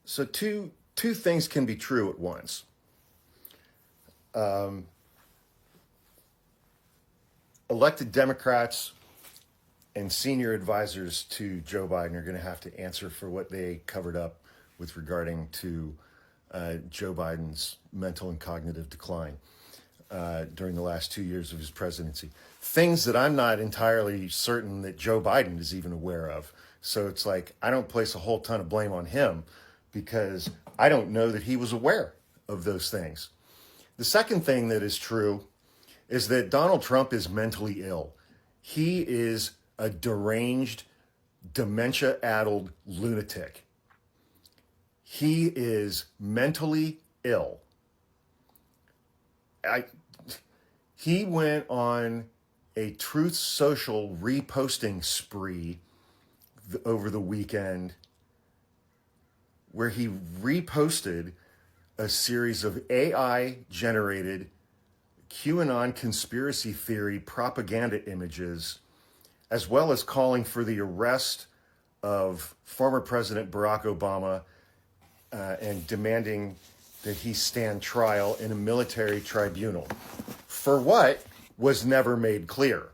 So two things can be true at once. Elected Democrats and senior advisors to Joe Biden are going to have to answer for what they covered up with regarding to Joe Biden's mental and cognitive decline during the last 2 years of his presidency. Things that I'm not entirely certain that Joe Biden is even aware of. So it's like, I don't place a whole ton of blame on him because I don't know that he was aware of those things. The second thing that is true is that Donald Trump is mentally ill. He is a deranged, dementia-addled lunatic. He is mentally ill. He went on a Truth Social reposting spree over the weekend where he reposted a series of AI-generated QAnon conspiracy theory propaganda images, as well as calling for the arrest of former President Barack Obama and demanding that he stand trial in a military tribunal for what was never made clear.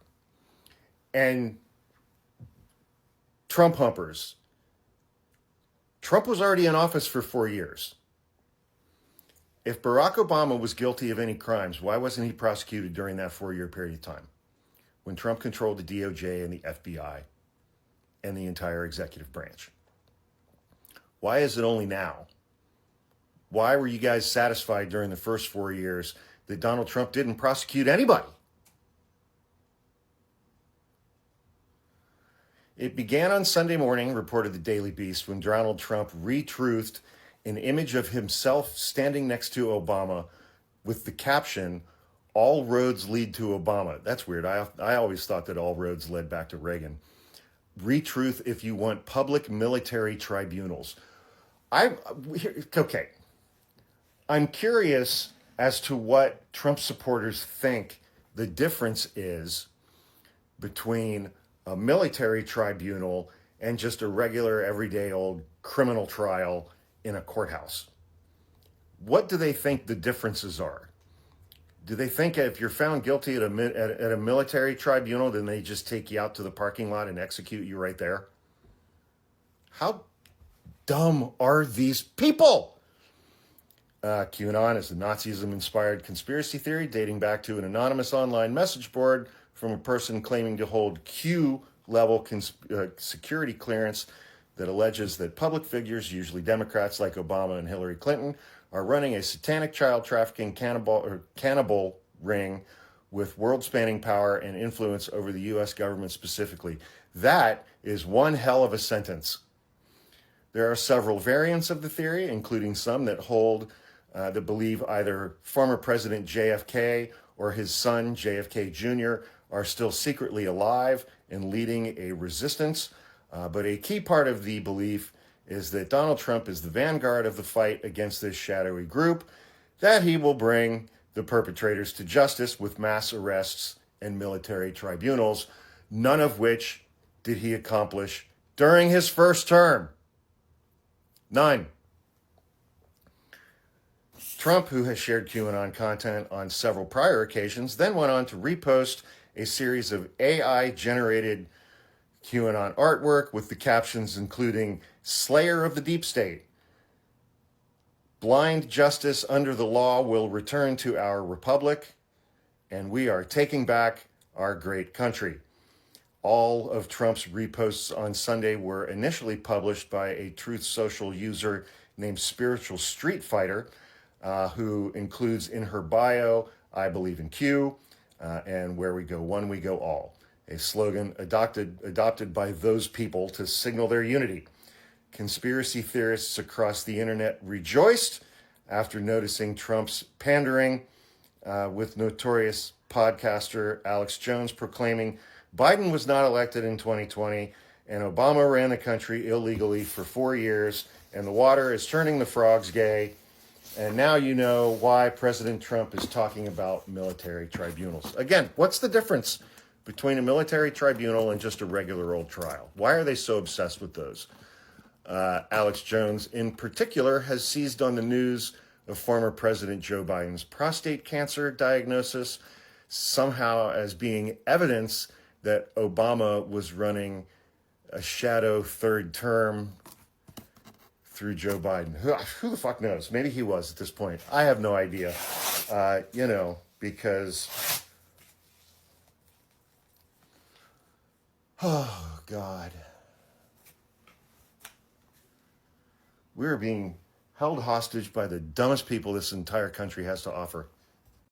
And Trump humpers, Trump was already in office for 4 years. If Barack Obama was guilty of any crimes, why wasn't he prosecuted during that 4-year period of time when Trump controlled the DOJ and the FBI and the entire executive branch? Why is it only now? Why were you guys satisfied during the first 4 years that Donald Trump didn't prosecute anybody? It began on Sunday morning, reported the Daily Beast, when Donald Trump retruthed an image of himself standing next to Obama with the caption, "All roads lead to Obama." That's weird. I always thought that all roads led back to Reagan. Retruth if you want public military tribunals. Okay. I'm curious as to what Trump supporters think the difference is between a military tribunal and just a regular, everyday old criminal trial in a courthouse. What do they think the differences are? Do they think if you're found guilty at a military tribunal, then they just take you out to the parking lot and execute you right there? How dumb are these people? QAnon is a Nazism-inspired conspiracy theory dating back to an anonymous online message board from a person claiming to hold Q-level security clearance that alleges that public figures, usually Democrats like Obama and Hillary Clinton, are running a satanic child trafficking cannibal ring with world-spanning power and influence over the U.S. government specifically. That is one hell of a sentence. There are several variants of the theory, including some that that believe either former President JFK or his son JFK Jr. are still secretly alive and leading a resistance. But a key part of the belief is that Donald Trump is the vanguard of the fight against this shadowy group, that he will bring the perpetrators to justice with mass arrests and military tribunals, none of which did he accomplish during his first term. None. Trump, who has shared QAnon content on several prior occasions, then went on to repost a series of AI-generated QAnon artwork with the captions including "Slayer of the Deep State," "Blind justice under the law will return to our republic," and "We are taking back our great country." All of Trump's reposts on Sunday were initially published by a Truth Social user named Spiritual Street Fighter, who includes in her bio, "I believe in Q," and "Where we go one, we go all," a slogan adopted by those people to signal their unity. Conspiracy theorists across the internet rejoiced after noticing Trump's pandering, with notorious podcaster Alex Jones proclaiming Biden was not elected in 2020 and Obama ran the country illegally for 4 years and the water is turning the frogs gay. And now you know why President Trump is talking about military tribunals. Again, what's the difference between a military tribunal and just a regular old trial? Why are they so obsessed with those? Alex Jones, in particular, has seized on the news of former President Joe Biden's prostate cancer diagnosis, somehow as being evidence that Obama was running a shadow third term through Joe Biden. Who the fuck knows? Maybe he was at this point. I have no idea. Because, oh, God. We're being held hostage by the dumbest people this entire country has to offer.